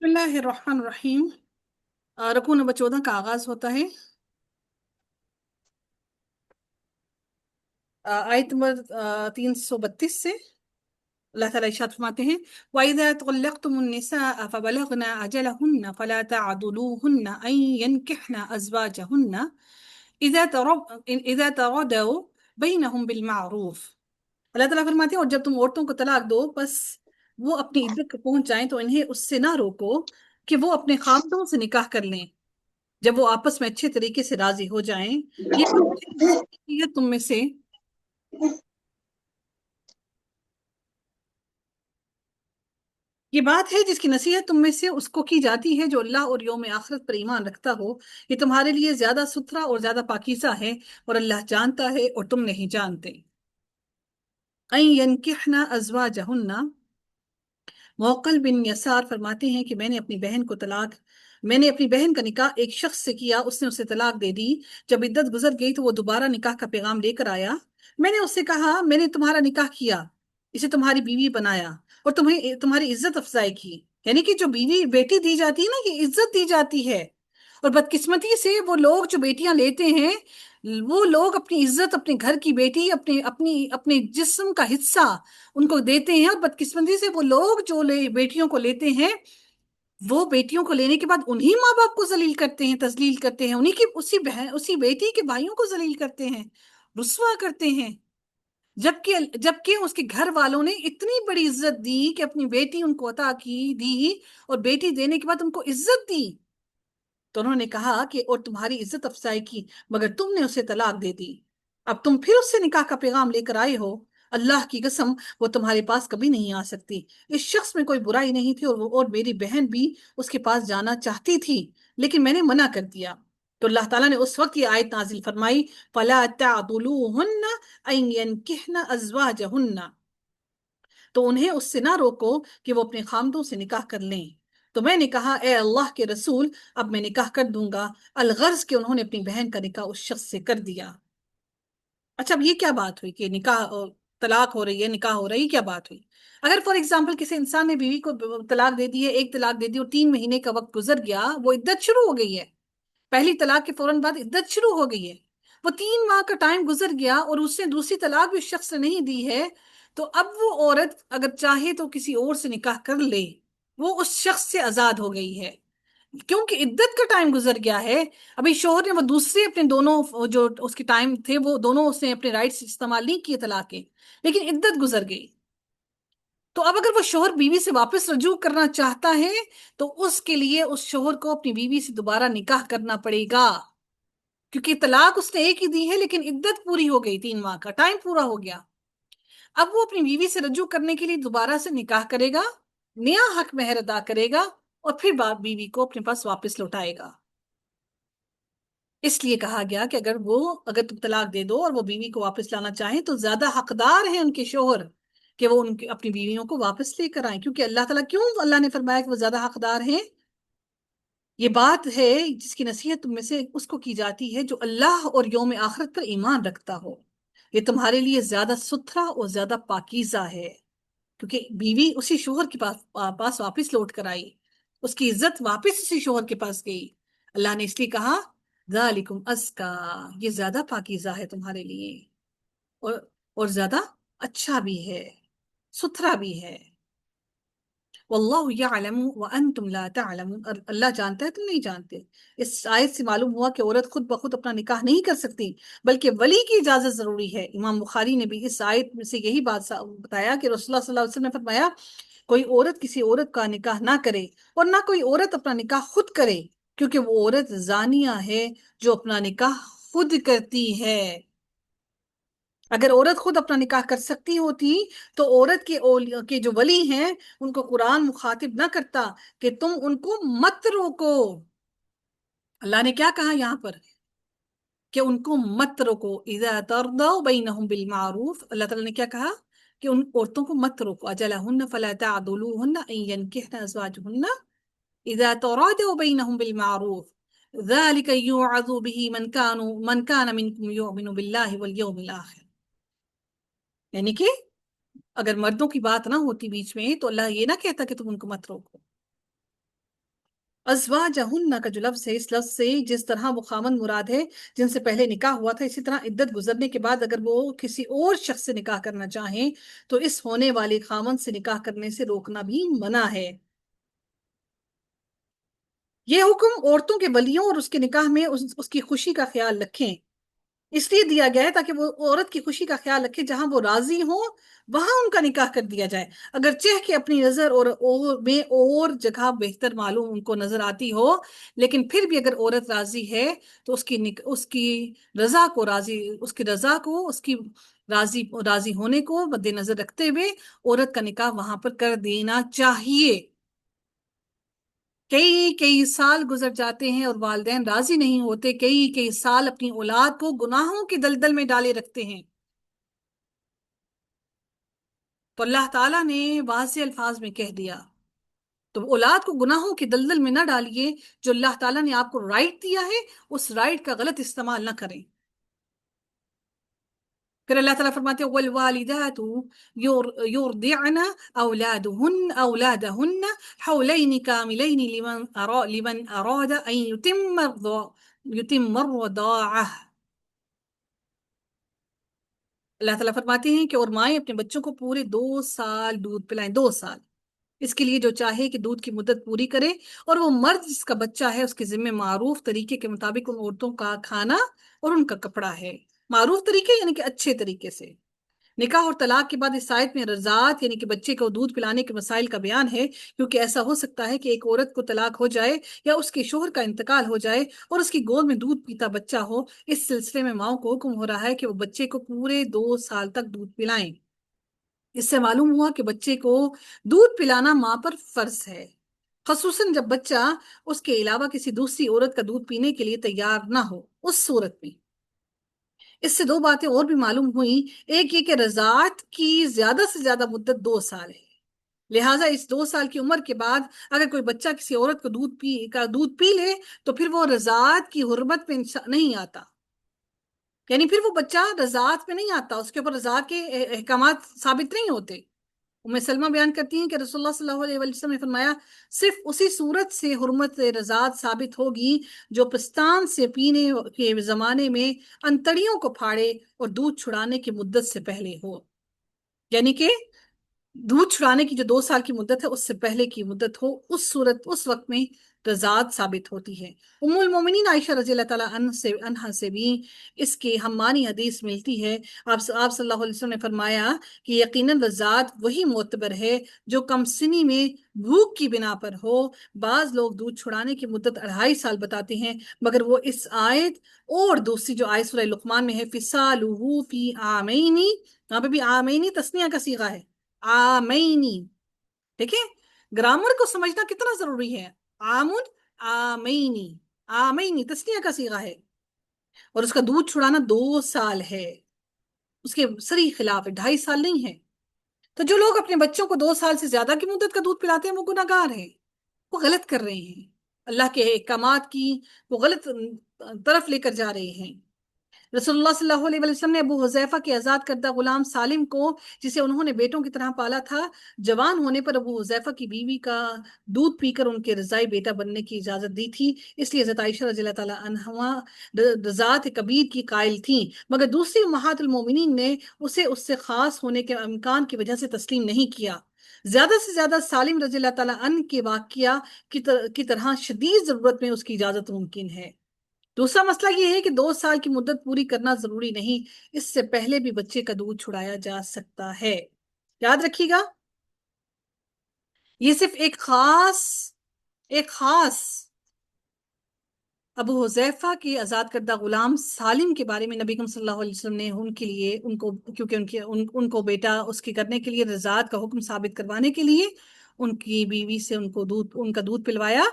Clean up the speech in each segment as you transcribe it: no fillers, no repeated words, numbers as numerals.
बिस्मिल्लाहिर्रहमानिर्रहीम। रकू नंबर 14 का आगाज होता है। आयत नंबर 332 से। अल्लाह ताला इरशाद फरमाते हैं, वइज़ा तल्लक़्तुमुन्निसाअ फ़बलग़ना अजलहुन्ना फ़ला तअदुलूहुन्ना अन यनकिह्ना अज़वाजहुन्ना इज़ा तरदौ बैनहुम बिलमारूफ़। अल्लाह ताला फरमाते हैं, और जब तुम औरतों को तलाक दो, बस वो अपनी इद्दत को पहुंच जाएं तो इन्हें उससे ना रोको कि वो अपने खामदों से निकाह कर लें, जब वो आपस में अच्छे तरीके से राजी हो जाएं। ये बात है जिसकी नसीहत तुम में से ये बात है जिसकी नसीहत तुम में से उसको की जाती है जो अल्लाह और यौम आखिरत पर ईमान रखता हो। ये तुम्हारे लिए ज्यादा सुथरा और ज्यादा पाकीज़ा है, और अल्लाह जानता है और तुम नहीं जानते। अन यनकिहना अज़वाजहुन्ना, मोकल बिन यसार फरमाते हैं कि मैंने अपनी बहन का निकाह एक शख्स से किया, उसने उसे तलाक दे दी। जब इद्दत गुजर गई तो वो दोबारा निकाह का पैगाम लेकर आया। मैंने उससे कहा, मैंने तुम्हारा निकाह किया, इसे तुम्हारी बीवी बनाया और तुम्हें तुम्हारी इज्जत अफजाई की। यानी कि जो बीवी बेटी दी जाती है ना, ये इज्जत दी जाती है। और बदकिस्मती से वो लोग जो बेटियां लेते हैं, वो लोग अपनी इज्जत, अपने घर की बेटी, अपने अपनी अपने जिस्म का हिस्सा उनको देते हैं। और बदकिस्मती से वो लोग जो बेटियों को लेते हैं, वो बेटियों को लेने के बाद उन्हीं माँ बाप को जलील करते हैं, तजलील करते हैं, उन्हीं की उसी बहन उसी बेटी के भाइयों को जलील करते हैं, रुस्वा करते हैं। जबकि जबकि उसके घर वालों ने इतनी बड़ी इज्जत दी कि अपनी बेटी उनको अता की दी, और बेटी देने के बाद उनको इज्जत दी। तो उन्होंने कहा कि और तुम्हारी इज्जत अफजाई की, मगर तुमने उसे तलाक दे दी। अब तुम फिर उससे निकाह का पैगाम लेकर आए हो। अल्लाह की कसम, वो तुम्हारे पास कभी नहीं आ सकती। इस शख्स में कोई बुराई नहीं थी, और मेरी बहन भी उसके पास जाना चाहती थी, लेकिन मैंने मना कर दिया। तो अल्लाह ताला ने उस वक्त ये आयत नाजिल फरमाई, फला तअदुलूहुन्ना अन यनकिहना अज़वाजहुन्ना, तो उन्हें उससे ना रोको कि वो अपने खामदों से निकाह कर लें। तो मैंने कहा, ए अल्लाह के रसूल, अब मैं निकाह कर दूंगा। अलगर्ज के उन्होंने अपनी बहन का निकाह उस शख्स से कर दिया। अच्छा, अब ये क्या बात हुई कि निकाह तलाक हो रही है, निकाह हो रही है, क्या बात हुई? अगर फॉर एग्जाम्पल किसी इंसान ने बीवी को तलाक दे दी है, एक तलाक दे दी और 3 महीने का वक्त गुजर गया, वो इद्दत शुरू हो गई है, पहली तलाक के फौरन बाद इद्दत शुरू हो गई है, वो 3 माह का टाइम गुजर गया और उसने दूसरी तलाक भी उस शख्स ने नहीं दी है, तो अब वो औरत अगर चाहे तो किसी और से निकाह कर ले, वो उस शख्स से आजाद हो गई है, क्योंकि इद्दत का टाइम गुजर गया है। अभी शोहर ने वो दूसरे अपने दोनों जो उसके टाइम थे, वो दोनों उसने अपने राइट्स इस्तेमाल नहीं किए तलाक के, लेकिन इद्दत गुजर गई। तो अब अगर वो शोहर बीवी से वापस रजू करना चाहता है, तो उसके लिए उस शोहर को अपनी बीवी से दोबारा निकाह करना पड़ेगा, क्योंकि तलाक उसने एक ही दी है, लेकिन इद्दत पूरी हो गई, 3 माह का टाइम पूरा हो गया। अब वो अपनी बीवी से रजू करने के लिए दोबारा से निकाह करेगा, नया हक महर अदा करेगा, और फिर बाप बीवी को अपने पास वापस लौटाएगा। इसलिए कहा गया कि अगर तुम तलाक दे दो और वो बीवी को वापस लाना चाहें, तो ज्यादा हकदार है उनके शोहर कि वो उनकी अपनी बीवियों को वापस लेकर आए, क्योंकि अल्लाह ने फरमाया कि वो ज्यादा हकदार हैं। ये बात है जिसकी नसीहत तुम में से उसको की जाती है जो अल्लाह और यौम आखिरत पर ईमान रखता हो। ये तुम्हारे लिए ज्यादा सुथरा और ज्यादा पाकीज़ा है, क्योंकि बीवी उसी शोहर के पास वापस लौट कर आई, उसकी इज्जत वापस उसी शोहर के पास गई। अल्लाह ने इसलिए कहा, ज़ालिकुम अस्का, ये ज्यादा पाकीज़ा है तुम्हारे लिए, और ज्यादा अच्छा भी है, सुथरा भी है। वल्लाहु यअलमु व अंतुम ला तअलमून, और अल्लाह जानता है, तुम नहीं जानते। इस आयत से मालूम हुआ कि औरत खुद ब खुद अपना निकाह नहीं कर सकती, बल्कि वली की इजाजत जरूरी है। इमाम बुखारी ने भी इस आयत में से यही बात बताया कि रसूलुल्लाह सल्लल्लाहु अलैहि वसल्लम ने फरमाया, कोई औरत किसी औरत का निकाह ना करे, और ना कोई औरत अपना निकाह खुद करे, क्योंकि वो औरत जानिया है जो अपना निकाह खुद करती है। अगर औरत खुद अपना निकाह कर सकती होती, तो औरत के जो वली हैं, उनको कुरान मुखातिब ना करता कि तुम उनको मत रोको। अल्लाह ने क्या कहा यहाँ पर कि उनको मत रोको, इज़ा तरदौ बैनहुम बिल मारूफ। अल्लाह ताला ने क्या कहा कि उन औरतों को मत रोको, अजलहुन्न फला तअदुलूहुन्न अन यनकिहना अज़वाजहुन्न इज़ा तरादौ बैनहुम बिल मारूफ ज़ालिका युअज़ु बिही मन कान मिनकुम युमिनु बिल्लाहि वल यौमिल आखिर। यानी कि अगर मर्दों की बात ना होती बीच में, तो अल्लाह ये ना कहता कि तुम उनको मत रोको। अज़वाजहुन्ना का जो लफ्ज है, इस लफ्ज से जिस तरह वो खामन मुराद है जिनसे पहले निकाह हुआ था, इसी तरह इद्दत गुजरने के बाद अगर वो किसी और शख्स से निकाह करना चाहें तो इस होने वाले खामन से निकाह करने से रोकना भी मना है। ये हुक्म औरतों के वलियों और उसके निकाह में उसकी खुशी का ख्याल रखें, इसलिए दिया गया है ताकि वो औरत की खुशी का ख्याल रखे, जहां वो राजी हो वहां उनका निकाह कर दिया जाए। अगर चाह के अपनी नजर और जगह बेहतर मालूम उनको नजर आती हो, लेकिन फिर भी अगर औरत राजी है तो उसकी रजा को राजी उसकी रजा को उसकी राजी राजी होने को मद्देनजर रखते हुए औरत का निकाह वहां पर कर देना चाहिए। कई कई साल गुजर जाते हैं और वालिदैन राजी नहीं होते, कई कई साल अपनी औलाद को गुनाहों की दलदल में डाले रखते हैं। तो अल्लाह ताला ने वाज़ेह अल्फाज में कह दिया, तो औलाद को गुनाहों की दलदल में ना डालिए। जो अल्लाह ताला ने आपको राइट दिया है, उस राइट का गलत इस्तेमाल ना करें। फिर अल्लाह ताला फरमाते हैं वल वालिदातु युरदिअना औलादहुन्न हौलैनि कामिलैनि लिमन अरादा अन युतिम्म अर्रदाअह। अल्लाह ताला फरमाते हैं कि और माएं अपने बच्चों को पूरे 2 साल दूध पिलाएं, 2 साल, इसके लिए जो चाहे कि दूध की मुद्दत पूरी करे। और वो मर्द जिसका बच्चा है उसके जिम्मे मारूफ तरीके के मुताबिक उन औरतों का खाना और उनका कपड़ा है। मारूफ तरीके यानी कि अच्छे तरीके से। निकाह और तलाक के बाद इस आयत में रज़ात यानी कि बच्चे को दूध पिलाने के मसाइल का बयान है, क्योंकि ऐसा हो सकता है कि एक औरत को तलाक हो जाए या उसके शोहर का इंतकाल हो जाए और उसकी गोद में दूध पीता बच्चा हो। इस सिलसिले में माओ को हुक्म हो रहा है कि वो बच्चे को पूरे 2 साल तक दूध पिलाएं। इससे मालूम हुआ कि बच्चे को दूध पिलाना माँ पर फर्ज है, खसूसन जब बच्चा उसके अलावा किसी दूसरी औरत का दूध पीने के लिए तैयार ना हो, उस सूरत में। इससे दो बातें और भी मालूम हुई। एक ये कि रज़ात की ज्यादा से ज्यादा मुद्दत 2 साल है, लिहाजा इस 2 साल की उम्र के बाद अगर कोई बच्चा किसी औरत को दूध पी ले तो फिर वो रज़ात की हुर्मत में नहीं आता, यानी फिर वो बच्चा रज़ात में नहीं आता, उसके ऊपर रज़ात के अहकामात साबित नहीं होते। उम्मे सलमा बयान करती हैं कि रसूलुल्लाह सल्लल्लाहु अलैहि वसल्लम ने फरमाया, सिर्फ उसी सूरत से हुर्मत रज़ात साबित होगी जो पिस्तान से पीने के जमाने में अंतड़ियों को फाड़े और दूध छुड़ाने की मुद्दत से पहले हो। यानी कि दूध छुड़ाने की जो 2 साल की मुद्दत है उससे पहले की मुद्दत हो, उस सूरत उस वक्त में रज़ात साबित होती है। उम्मुल मोमिनीन आयशा रज़ी अल्लाह ताला अन्हा से भी इसकी हम्मानी हदीस मिलती है। आप सल्लल्लाहु अलैहि वसल्लम ने फरमाया कि यकीनन रज़ात वही मोतबर है जो कम सिनी में भूख की बिना पर हो। बाज लोग दूध छुड़ाने की मुद्दत 2.5 साल बताते हैं, मगर वो इस आयत और दूसरी जो आयत सूरह लुक़मान में है फिसालुहु फी आमैनी, यहाँ पे भी आमैनी तस्निया का सीगा है, आमैनी। देखिए, ग्रामर को समझना कितना जरूरी है। आमुन आमैनी, आमैनी तस्निया का सीगा है और उसका दूध छुड़ाना 2 साल है, उसके सरी खिलाफ है, 2.5 साल नहीं है। तो जो लोग अपने बच्चों को 2 साल से ज्यादा की मुद्दत का दूध पिलाते हैं वो गुनाहगार हैं, वो गलत कर रहे हैं, अल्लाह के अहकामात की वो गलत तरफ लेकर जा रहे हैं। रसूलुल्लाह सल्लल्लाहु अलैहि वसल्लम ने अबू हुज़ैफा के आजाद करदा गुलाम सालिम को, जिसे उन्होंने बेटों की तरह पाला था, जवान होने पर अबू हुज़ैफा की बीवी का दूध पीकर उनके रज़ाई बेटा बनने की इजाजत दी थी। इसलिए हज़रत आयशा रज़ियल्लाहु ताला अन्हा रज़ात कबीर की कायल थी, मगर दूसरी उम्महातुल मोमिनीन ने उसे उससे खास होने के इम्कान की वजह से तस्लीम नहीं किया। ज्यादा से ज्यादा सालिम रज़ियल्लाहु ताला अन के वाकया की तरह शदीद जरूरत में उसकी इजाजत मुमकिन है। दूसरा मसला ये है कि 2 साल की मुद्दत पूरी करना जरूरी नहीं, इससे पहले भी बच्चे का दूध छुड़ाया जा सकता है। याद रखिएगा, ये सिर्फ एक खास अबू हुजैफा के आजाद करदा गुलाम सालिम के बारे में नबी करीम सल्लल्लाहु अलैहि वसल्लम ने उनके लिए उनको क्योंकि उनको बेटा उसके करने के लिए रज़ात का हुक्म साबित करवाने के लिए उनकी बीवी से उनका दूध पिलवाया,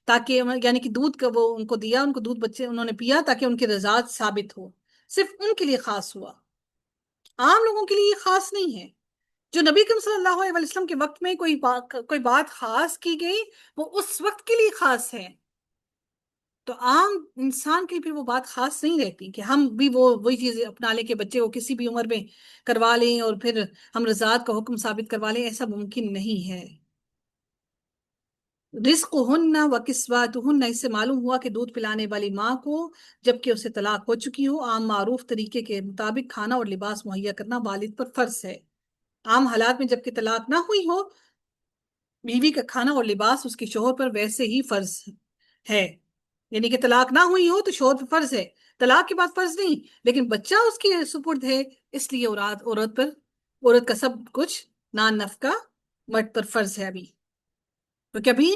ताकि यानी कि दूध का वो उनको दिया, उनको दूध बच्चे उन्होंने पिया ताकि उनकी रज़ात साबित हो। सिर्फ उनके लिए खास हुआ, आम लोगों के लिए ये खास नहीं है। जो नबी करीम सल्लल्लाहु अलैहि वसल्लम के वक्त में कोई बात खास की गई, वो उस वक्त के लिए खास है। तो आम इंसान के लिए फिर वो बात खास नहीं रहती कि हम भी वो वही चीज अपना लें कि बच्चे को किसी भी उम्र में करवा लें और फिर हम रज़ात का हुक्म साबित करवा लें, ऐसा मुमकिन नहीं है। रिज़्क़ुहुन्न व किस्वतुहुन्न, इससे मालूम हुआ कि दूध पिलाने वाली माँ को जबकि उसे तलाक हो चुकी हो आम मारूफ तरीके के मुताबिक खाना और लिबास मुहैया करना वालिद पर फर्ज है। आम हालात में जबकि तलाक ना हुई हो, बीवी का खाना और लिबास उसके शोहर पर वैसे ही फर्ज है। यानी कि तलाक ना हुई हो तो शोहर पर फर्ज है, तलाक के बाद फर्ज नहीं, लेकिन बच्चा उसके सुपुर्द है, इसलिए औरत औरत पर, औरत का सब कुछ नान नफका मर्द पर फर्ज है अभी। तो क्या भी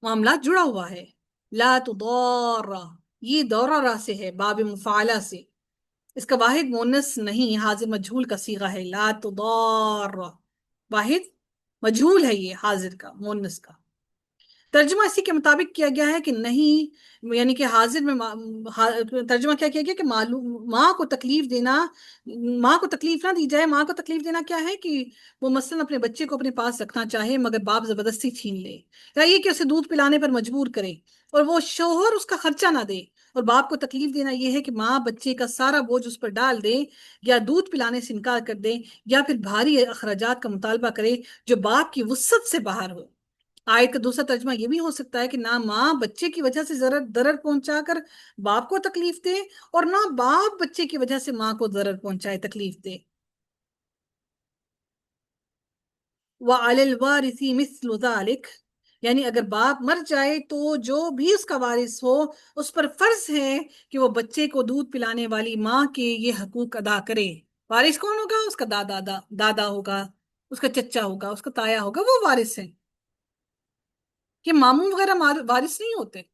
मामला जुड़ा हुआ है। ला तुदारा, ये दौरा से है, बाब मुफाला से, इसका वाहिद मोनस नहीं, हाजिर मजहूल का सीगा है। ला तुदारा वाहिद मजहूल है, ये हाजिर का मोनस का तर्जुमा इसी के मुताबिक किया गया है कि नहीं, यानी कि हाजिर में तर्जुमा क्या किया गया कि मालूम माँ को तकलीफ देना, माँ को तकलीफ ना दी जाए। माँ को तकलीफ देना क्या है कि वो मसलन अपने बच्चे को अपने पास रखना चाहे मगर बाप जबरदस्ती छीन ले, या ये कि उसे दूध पिलाने पर मजबूर करे और वो शोहर उसका खर्चा ना दे। और बाप को तकलीफ देना यह है कि माँ बच्चे का सारा बोझ उस पर डाल दे, या दूध पिलाने से इनकार कर दे, या फिर भारी अखराजात का मुतालबा करे जो बाप की वुसअत से बाहर हो। आयत का दूसरा तर्जमा ये भी हो सकता है कि ना माँ बच्चे की वजह से जरर दरर पहुंचाकर बाप को तकलीफ दे, और ना बाप बच्चे की वजह से माँ को दरर पहुंचाए तकलीफ दे। व अलल वारिसी मिस्लु ज़ालिक, यानी अगर बाप मर जाए तो जो भी उसका वारिस हो उस पर फर्ज है कि वो बच्चे को दूध पिलाने वाली माँ के ये हकूक अदा करे। वारिस कौन होगा? उसका दादा होगा, उसका चच्चा होगा, उसका ताया होगा, वो वारिस है। कि मामू वगैरह वारिस नहीं होते।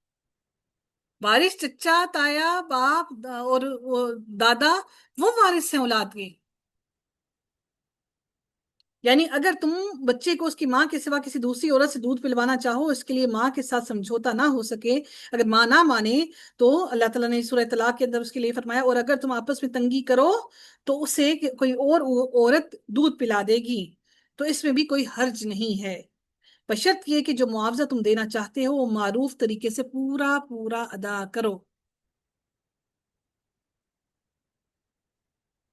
वारिस चचा ताया बाप और वो दादा, वो वारिस हैं औलाद के। यानी अगर तुम बच्चे को उसकी माँ के सिवा किसी दूसरी औरत से दूध पिलवाना चाहो, इसके लिए माँ के साथ समझौता ना हो सके, अगर माँ ना माने, तो अल्लाह ताला ने सूरह तलाक के अंदर उसके लिए फरमाया, और अगर तुम आपस में तंगी करो तो उसे कोई और औरत दूध पिला देगी, तो इसमें भी कोई हर्ज नहीं है, बशर्त ये कि जो मुआवजा तुम देना चाहते हो वो मारूफ तरीके से पूरा पूरा अदा करो।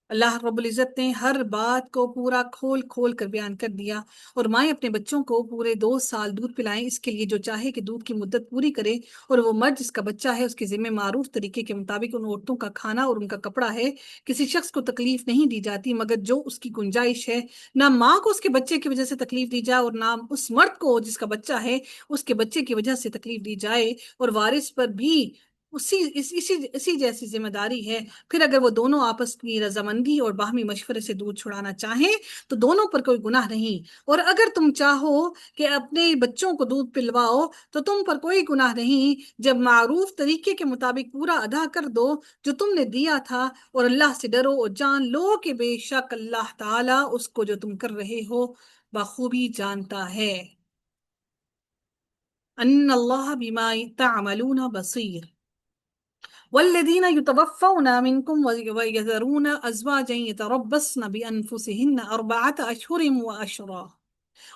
अल्लाह रब्बुल इज़्ज़त ने हर बात को पूरा खोल खोल कर बयान कर दिया। और माएँ अपने बच्चों को पूरे 2 साल दूध पिलाएं, इसके लिए जो चाहे कि दूध की मुद्दत पूरी करे, और वो मर्द जिसका बच्चा है उसके जिम्मे मारूफ तरीके के मुताबिक उन औरतों का खाना और उनका कपड़ा है। किसी शख्स को तकलीफ नहीं दी जाती मगर जो उसकी गुंजाइश है। ना माँ को उसके बच्चे की वजह से तकलीफ दी जाए, और ना उस मर्द को जिसका बच्चा है उसके बच्चे की वजह से तकलीफ दी जाए। और वारिस पर भी इसी जैसी जिम्मेदारी है। फिर अगर वो दोनों आपस की रजामंदी और बाहमी मशवरे से दूध छुड़ाना चाहें तो दोनों पर कोई गुनाह नहीं। और अगर तुम चाहो कि अपने बच्चों को दूध पिलवाओ तो तुम पर कोई गुनाह नहीं, जब मारूफ तरीके के मुताबिक पूरा अदा कर दो जो तुमने दिया था। और अल्लाह से डरो और जान लो कि बेशक अल्लाह ताला उसको जो तुम कर रहे हो बखूबी जानता है। अन्नल्लाह बिमा तअमलून बसीर। वल्लज़ीना युतवफ़्फ़ौना मिनकुम वयज़रूना अज़वाजन यतरब्बस्न बिअन्फुसिहिन्न अर्बअत अशहुरिन व अशरा।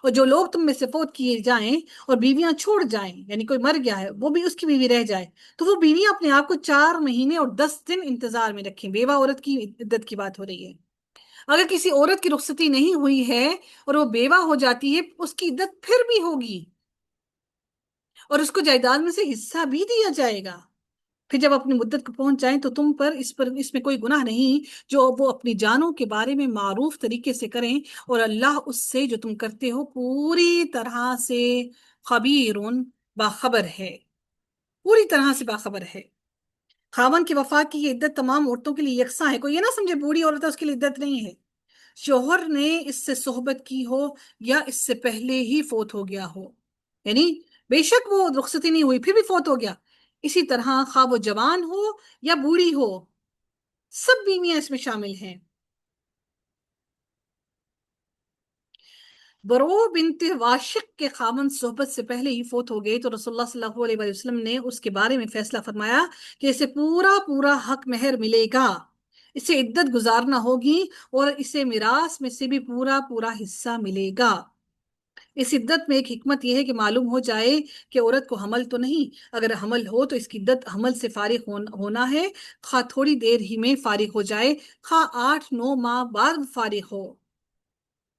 और जो लोग तुम में से फौत किए जाएं और बीवियां छोड़ जाएं, यानी कोई मर गया है वो भी उसकी बीवी रह जाए, तो वो बीवियां अपने आप को 4 महीने और 10 दिन इंतजार में रखें। बेवा औरत की इद्दत की बात हो रही है। अगर किसी औरत की रुखसती नहीं हुई है और वो बेवा हो जाती है, उसकी इद्दत फिर भी होगी और उसको जायदाद में से हिस्सा भी दिया जाएगा। फिर जब अपनी मुद्दत को पहुंच जाए तो तुम पर इसमें कोई गुनाह नहीं जो वो अपनी जानों के बारे में मारूफ तरीके से करें, और अल्लाह उससे जो तुम करते हो पूरी तरह से खबीरुन, बाखबर है, पूरी तरह से बाखबर है। खावन की वफात की ये इद्दत तमाम औरतों के लिए यकसा है। कोई ये ना समझे बूढ़ी औरत है उसके लिए इद्दत नहीं है। शोहर ने इससे सोहबत की हो या इससे पहले ही फोत हो गया हो, यानी बेशक वो रुखसती नहीं हुई फिर भी फोत हो गया, इसी तरह खा वो जवान हो या बूढ़ी हो, सब बीवियां इसमें शामिल हैं। बरो बिनते वाशिक के खामन सोहबत से पहले ही फोत हो गए तो रसूलुल्लाह सल्लल्लाहु अलैहि वसल्लम ने उसके बारे में फैसला फरमाया कि इसे पूरा पूरा हक मेहर मिलेगा, इसे इद्दत गुजारना होगी, और इसे मिरास में से भी पूरा पूरा हिस्सा मिलेगा। इस इद्दत में एक हिकमत यह है कि मालूम हो जाए कि औरत को हमल तो नहीं, अगर हमल हो तो इसकी इद्दत हमल से फारिग होना है, खा थोड़ी देर ही में फारिग हो जाए, खा 8-9 माह बाद फारिग हो।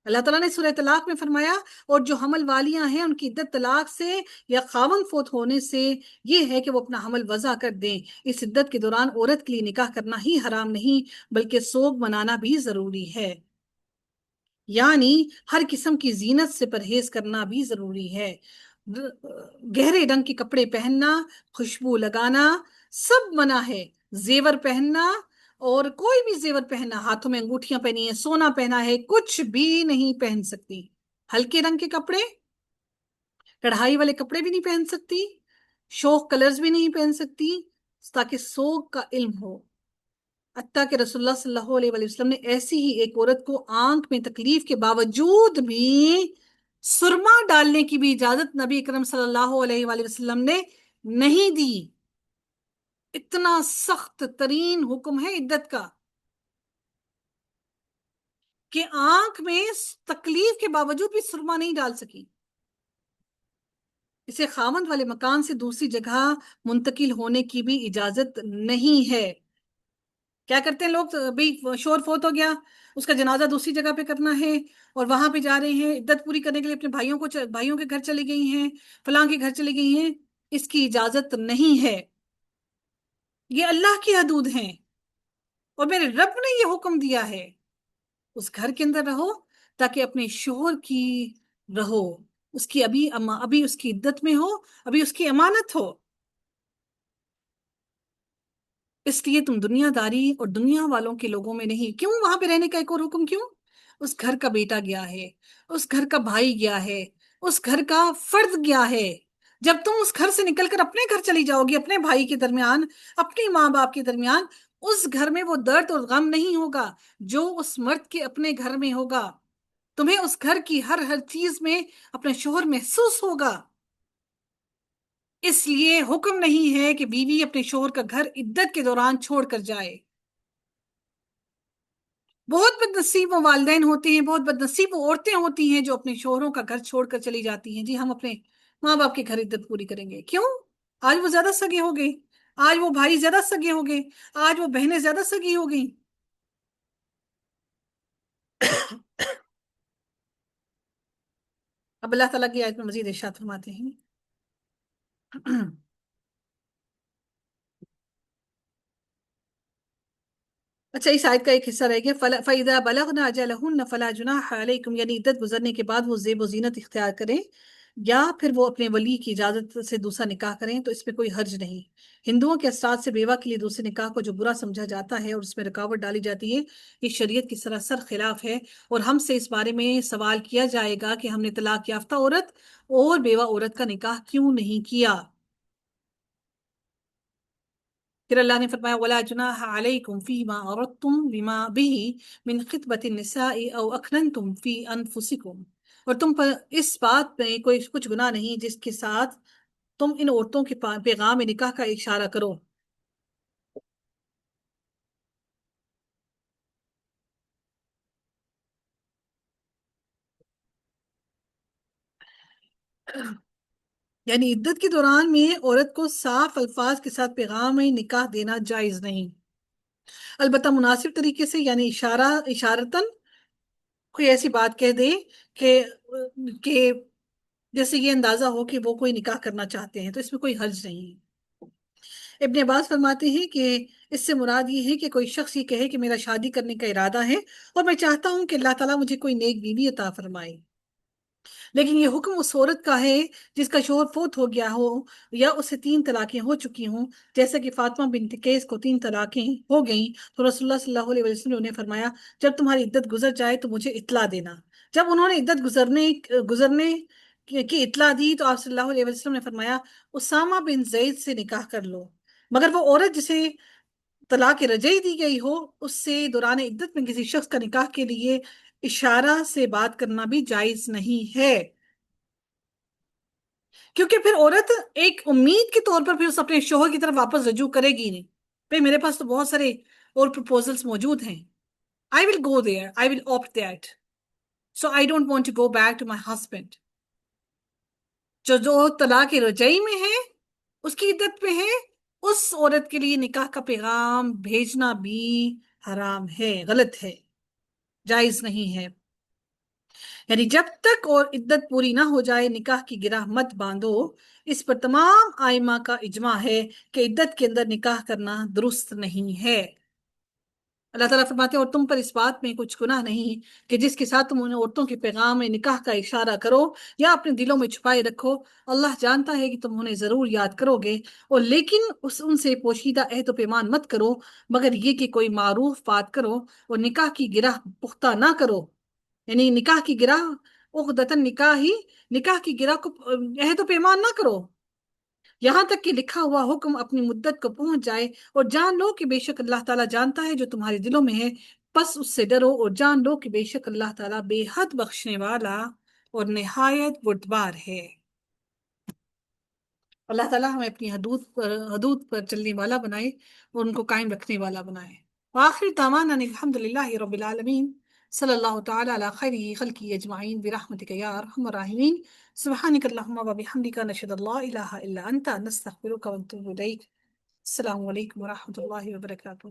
اللہ تعالیٰ نے سورہ طلاق میں فرمایا اور جو حمل والیاں ہیں ان کی عدت طلاق سے یا خاوند فوت ہونے سے یہ ہے کہ وہ اپنا حمل وضع کر دیں۔ اس عدت کے دوران عورت کے لیے نکاح کرنا ہی حرام نہیں بلکہ سوگ منانا بھی ضروری ہے، یعنی ہر قسم کی زینت سے پرہیز کرنا بھی ضروری ہے۔ گہرے رنگ کے کپڑے پہننا، خوشبو لگانا سب منع ہے۔ زیور پہننا اور کوئی بھی زیور پہننا، ہاتھوں میں انگوٹھیاں پہنی ہیں، سونا پہنا ہے، کچھ بھی نہیں پہن سکتی۔ ہلکے رنگ کے کپڑے، کڑھائی والے کپڑے بھی نہیں پہن سکتی، شوخ کلرز بھی نہیں پہن سکتی تاکہ سوگ کا علم ہو۔ حتیٰ کہ رسول اللہ صلی اللہ علیہ وسلم نے ایسی ہی ایک عورت کو آنکھ میں تکلیف کے باوجود بھی سرما ڈالنے کی بھی اجازت نبی اکرم صلی اللہ علیہ وآلہ وسلم نے نہیں دی۔ اتنا سخت ترین حکم ہے عدت کا کہ آنکھ میں تکلیف کے باوجود بھی سرما نہیں ڈال سکی۔ اسے خاوند والے مکان سے دوسری جگہ منتقل ہونے کی بھی اجازت نہیں ہے۔ کیا کرتے ہیں لوگ، بھئی شوہر فوت ہو گیا، اس کا جنازہ دوسری جگہ پہ کرنا ہے اور وہاں پہ جا رہے ہیں عدت پوری کرنے کے لیے، اپنے بھائیوں کے گھر چلی گئی ہیں، فلاں کے گھر چلی گئی ہیں۔ اس کی اجازت نہیں ہے، یہ اللہ کی حدود ہیں اور میرے رب نے یہ حکم دیا ہے اس گھر کے اندر رہو تاکہ اپنے شوہر کی رہو، اس کی ابھی اس کی عدت میں ہو، ابھی اس کی امانت ہو۔ اس لیے تم دنیا داری اور دنیا والوں کے لوگوں میں نہیں۔ کیوں وہاں پہ رہنے کا ایک اور حکم کیوں؟ اس گھر کا بیٹا گیا ہے، اس گھر کا بھائی گیا ہے، اس گھر کا فرد گیا ہے۔ جب تم اس گھر سے نکل کر اپنے گھر چلی جاؤ گی، اپنے بھائی کے درمیان، اپنے ماں باپ کے درمیان، اس گھر میں وہ درد اور غم نہیں ہوگا جو اس مرد کے اپنے گھر میں ہوگا۔ تمہیں اس گھر کی ہر چیز میں اپنا شوہر محسوس ہوگا۔ اس لیے حکم نہیں ہے کہ بیوی اپنے شوہر کا گھر عدت کے دوران چھوڑ کر جائے۔ بہت بد نصیب وہ والدین ہوتے ہیں، بہت بد نصیب وہ عورتیں ہوتی ہیں جو اپنے شوہروں کا گھر چھوڑ کر چلی جاتی ہیں، جی ہم اپنے ماں باپ کے گھر عدت پوری کریں گے۔ کیوں؟ آج وہ زیادہ سگے ہو گئے، آج وہ بھائی زیادہ سگے ہو گئے، آج وہ بہنیں زیادہ سگی ہو گئی۔ اب اللہ تعالیٰ کی آیت میں مزید ارشاد فرماتے ہیں اچھا، اس آیت کا ایک حصہ رہ گیا، فَإِذَا بَلَغْنَ أَجَلَهُنَّ فَلَا جُنَاحَ عَلَيْكُمْ، یعنی عدت گزرنے کے بعد وہ زیب و زینت اختیار کریں یا پھر وہ اپنے ولی کی اجازت سے دوسرا نکاح کریں تو اس میں کوئی حرج نہیں۔ ہندوؤں کے اثرات سے بیوہ کے لیے دوسرے نکاح کو جو برا سمجھا جاتا ہے اور اس میں رکاوٹ ڈالی جاتی ہے، یہ شریعت کی سراسر خلاف ہے، اور ہم سے اس بارے میں سوال کیا جائے گا کہ ہم نے طلاق یافتہ عورت اور بیوہ عورت کا نکاح کیوں نہیں کیا۔ پھر اللہ نے فرمایا وَلَا جُنَاحَ عَلَيْكُمْ فِي مَا عَرَضْتُمْ بِهِ مِنْ خِطْبَةِ النِّسَاءِ أَوْ أَكْنَنْتُمْ فِي أَنفُسِكُمْ، اور تم پر اس بات میں کوئی کچھ گناہ نہیں جس کے ساتھ تم ان عورتوں کے پیغام نکاح کا اشارہ کرو۔ یعنی عدت کے دوران میں عورت کو صاف الفاظ کے ساتھ پیغام نکاح دینا جائز نہیں، البتہ مناسب طریقے سے، یعنی اشارتاً کوئی ایسی بات کہہ دے کہ کہ جیسے یہ اندازہ ہو کہ وہ کوئی نکاح کرنا چاہتے ہیں، تو اس میں کوئی حرج نہیں۔ ابن عباس فرماتے ہیں کہ اس سے مراد یہ ہے کہ کوئی شخص یہ کہے کہ میرا شادی کرنے کا ارادہ ہے اور میں چاہتا ہوں کہ اللہ تعالیٰ مجھے کوئی نیک بیوی عطا فرمائے، لیکن یہ حکم اس عورت کا ہے جس کا شوہر فوت ہو گیا ہو یا اسے 3 طلاقیں ہو چکی ہوں، جیسا کہ فاطمہ بنت قیس کو 3 طلاقیں ہو گئیں تو رسول اللہ صلی اللہ علیہ وسلم نے انہیں فرمایا جب تمہاری عدت گزر جائے تو مجھے اطلاع دینا۔ جب انہوں نے عدت گزرنے کی اطلاع دی تو آپ صلی اللہ علیہ وسلم نے فرمایا اسامہ بن زید سے نکاح کر لو، مگر وہ عورت جسے طلاق رجعی دی گئی ہو اس سے دوران عدت میں کسی شخص کا نکاح کے لیے اشارہ سے بات کرنا بھی جائز نہیں ہے، کیونکہ پھر عورت ایک امید کے طور پر پھر اس اپنے شوہر کی طرف واپس رجوع کرے گی نہیں۔ پھر میرے پاس تو بہت سارے اور پروپوزلز موجود ہیں، I will go there, I will opt that, so I don't want to go back to my husband۔ جو طلاق رجعی میں ہے، اس کی عدت پہ ہے، اس عورت کے لیے نکاح کا پیغام بھیجنا بھی حرام ہے، غلط ہے، جائز نہیں ہے۔ یعنی جب تک اور عدت پوری نہ ہو جائے نکاح کی گرہ مت باندھو۔ اس پر تمام آئمہ کا اجماع ہے کہ عدت کے اندر نکاح کرنا درست نہیں ہے۔ اللہ تعالیٰ فرماتے ہیں اور تم پر اس بات میں کچھ گناہ نہیں کہ جس کے ساتھ تم ان عورتوں کے پیغام میں نکاح کا اشارہ کرو یا اپنے دلوں میں چھپائے رکھو، اللہ جانتا ہے کہ تم انہیں ضرور یاد کرو گے، اور لیکن ان سے پوشیدہ عہد و پیمان مت کرو مگر یہ کہ کوئی معروف بات کرو، اور نکاح کی گرہ پختہ نہ کرو۔ یعنی نکاح کی گرہ، عقدتاً نکاح کی گرہ کو عہد و پیمان نہ کرو یہاں تک کہ لکھا ہوا حکم اپنی مدت کو پہنچ جائے، اور جان لو کہ بے شک اللہ تعالیٰ جانتا ہے جو تمہارے دلوں میں ہے، پس اس سے ڈرو اور جان لو کہ بے شک اللہ تعالیٰ بے حد بخشنے والا اور نہایت بردبار ہے۔ اللہ تعالیٰ ہمیں اپنی حدود پر چلنے والا بنائے اور ان کو قائم رکھنے والا بنائے۔ وآخر دعوانا ان الحمد للہ رب العالمین، صلی اللہ تعالی علی خیر خلقی اجمعین برحمتک یا ارحم الراحمین، سبحانک اللہم وبحمدک نشہد ان لا الہ الا انت نستغفرک ونتوب الیک۔ السلام علیکم ورحمۃ اللہ وبرکاتہ۔